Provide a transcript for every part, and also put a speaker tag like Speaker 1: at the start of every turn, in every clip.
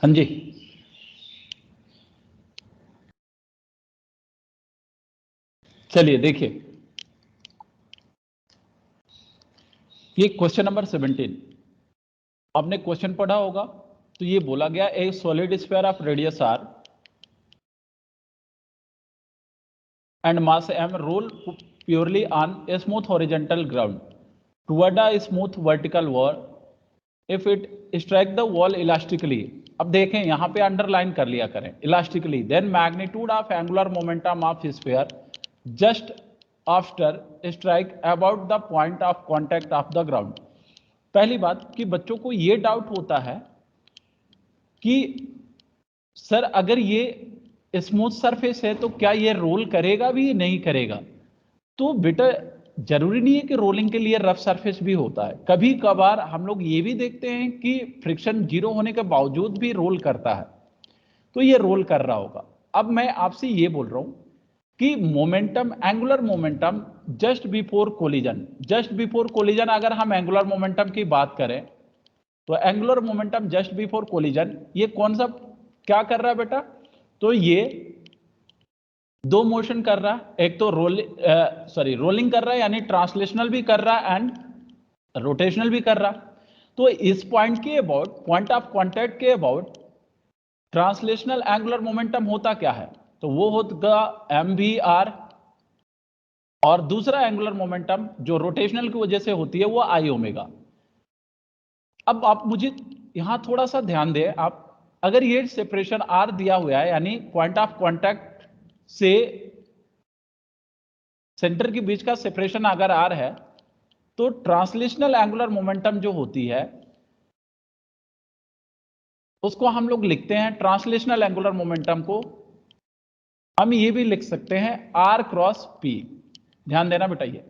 Speaker 1: हाँ जी, चलिए देखिए, ये क्वेश्चन नंबर 17 आपने क्वेश्चन पढ़ा होगा। तो ये बोला गया a solid sphere of radius R and mass m roll purely on a smooth horizontal ground toward a smooth vertical wall if it strike the wall elastically। अब देखें यहां पे अंडरलाइन कर लिया करें elastically, then magnitude of angular momentum of sphere just after strike about the point of contact of the ground। पहली बात कि बच्चों को ये डाउट होता है कि सर अगर ये स्मूथ सरफेस है तो क्या ये रोल करेगा भी नहीं करेगा। तो बेटा जरूरी नहीं है कि रोलिंग के लिए रफ सरफेस भी होता है, कभी कभार हम लोग ये भी देखते हैं कि फ्रिक्शन जीरो होने के बावजूद भी रोल करता है, तो ये रोल कर रहा होगा। अब मैं आपसे ये बोल रहा हूं कि momentum, angular momentum just before collision अगर हम एंगुलर मोमेंटम की बात करें तो angular momentum just before collision ये कौन सा क्या कर रहा है बेटा। तो ये दो मोशन कर रहा है, एक तो रोलिंग कर रहा है यानी ट्रांसलेशनल भी कर रहा है एंड रोटेशनल भी कर रहा। तो इस पॉइंट के अबाउट, पॉइंट ऑफ कांटेक्ट के अबाउट ट्रांसलेशनल एंगुलर मोमेंटम होता क्या है, तो वो होगा mvr, और दूसरा एंगुलर मोमेंटम जो रोटेशनल की वजह से होती है वो आई ओमेगा। अब आप मुझे यहां थोड़ा सा ध्यान दें, आप अगर ये सेपरेशन आर दिया हुआ है यानी पॉइंट ऑफ कांटेक्ट से सेंटर के बीच का सेपरेशन अगर आर है तो ट्रांसलेशनल एंगुलर मोमेंटम जो होती है उसको हम लोग लिखते हैं, ट्रांसलेशनल एंगुलर मोमेंटम को हम ये भी लिख सकते हैं आर क्रॉस पी। ध्यान देना बेटा ये।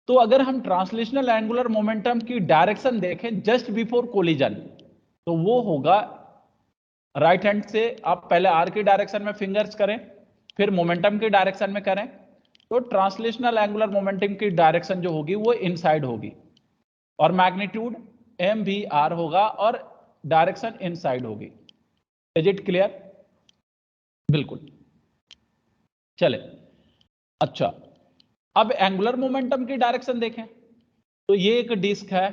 Speaker 1: तो अगर हम ट्रांसलेशनल एंगुलर मोमेंटम की डायरेक्शन देखें जस्ट बिफोर कोलिजन तो वो होगा राइट हैंड से, आप पहले आर की डायरेक्शन में फिंगर्स करें फिर मोमेंटम की डायरेक्शन में करें, तो ट्रांसलेशनल एंगुलर मोमेंटम की डायरेक्शन जो होगी वो इनसाइड होगी और मैग्नीट्यूड एम भी आर होगा और डायरेक्शन इनसाइड होगी। Is it clear? बिल्कुल। चले अच्छा, अब एंगुलर मोमेंटम की डायरेक्शन देखें तो ये एक डिस्क है,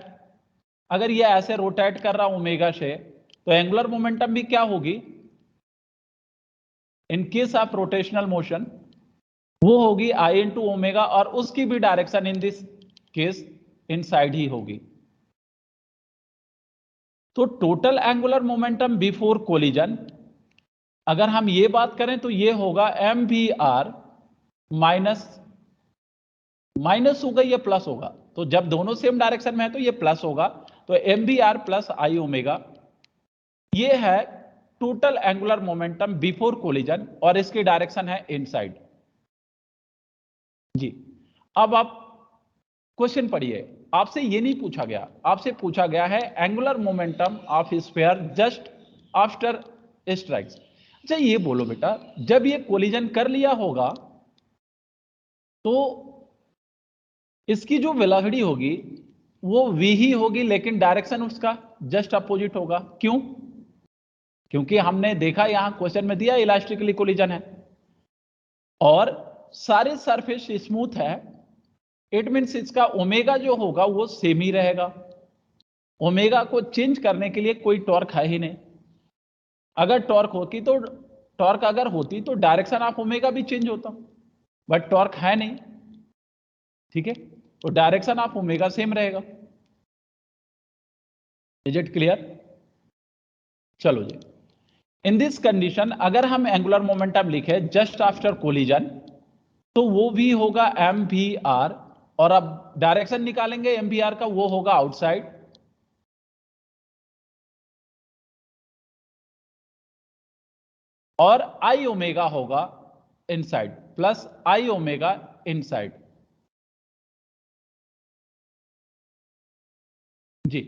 Speaker 1: अगर ये ऐसे रोटेट कर रहा ओमेगा से तो एंगुलर मोमेंटम भी क्या होगी in case of rotational motion, वो होगी आई इनटू ओमेगा और उसकी भी direction in this case inside ही होगी। तो total angular momentum before collision अगर हम ये बात करें तो ये होगा एम वी आर माइनस होगा या प्लस होगा, तो जब दोनों सेम डायरेक्शन में है तो ये प्लस होगा, तो M V R plus I omega ये है total angular momentum before collision और इसकी डायरेक्शन है इनसाइड। जी अब आप क्वेश्चन पढ़िए, आपसे ये नहीं पूछा गया, आपसे पूछा गया है angular momentum of sphere just after strikes. अच्छा ये बोलो बेटा, जब ये कोलिजन कर लिया होगा तो इसकी जो वेलोसिटी होगी वो v ही होगी, लेकिन डायरेक्शन उसका जस्ट अपोजिट होगा। क्यों? क्योंकि हमने देखा यहां क्वेश्चन में दिया इलास्टिकली कोलिजन है और सारे सरफेस स्मूथ है, इट मींस इसका ओमेगा जो होगा वो सेम ही रहेगा, ओमेगा को चेंज करने के लिए कोई टॉर्क है ही नहीं। अगर टॉर्क अगर होती तो डायरेक्शन ऑफ ओमेगा भी चेंज होता, बट टॉर्क है नहीं, ठीक है, तो डायरेक्शन ऑफ ओमेगा सेम रहेगा। Is it clear? चलो जी, इन दिस कंडीशन अगर हम एंगुलर मोमेंटम लिखे जस्ट आफ्टर कोलिजन तो वो भी होगा एम वी आर, और अब डायरेक्शन निकालेंगे एम वी आर का, वो होगा आउटसाइड, और आई ओमेगा होगा inside plus I omega inside. जी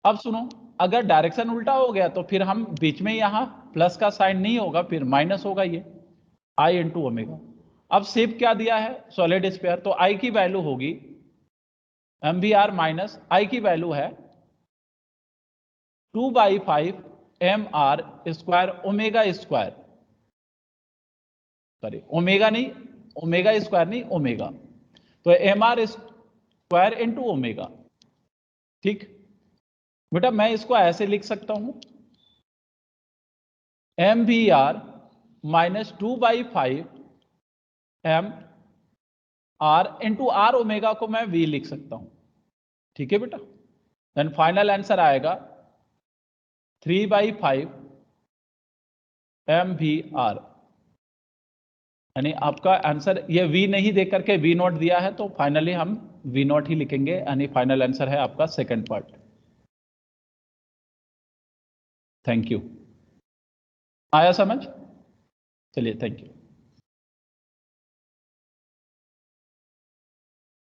Speaker 1: अब सुनो, अगर डायरेक्शन उल्टा हो गया तो फिर हम बीच में यहां प्लस का साइन नहीं होगा, फिर माइनस होगा, ये आई इंटू ओमेगा। अब शेप क्या दिया है सॉलिड स्फीयर, तो आई की वैल्यू होगी M V R minus I की वैल्यू है 2/5 M R square omega square, sorry omega नहीं, ओमेगा स्क्वायर नहीं, ओमेगा, तो M R square into omega. ठीक बेटा, मैं इसको ऐसे लिख सकता हूं, M V R -2/5 M R into R omega को मैं वी लिख सकता हूं। ठीक है बेटा, देन फाइनल आंसर आएगा 3/5 एम वी आर, यानी आपका आंसर ये वी नहीं दे करके वी नॉट दिया है, तो फाइनली हम वी नॉट ही लिखेंगे, यानी फाइनल आंसर है आपका सेकंड पार्ट। Thank you. आया समझ? चलिए, थैंक यू।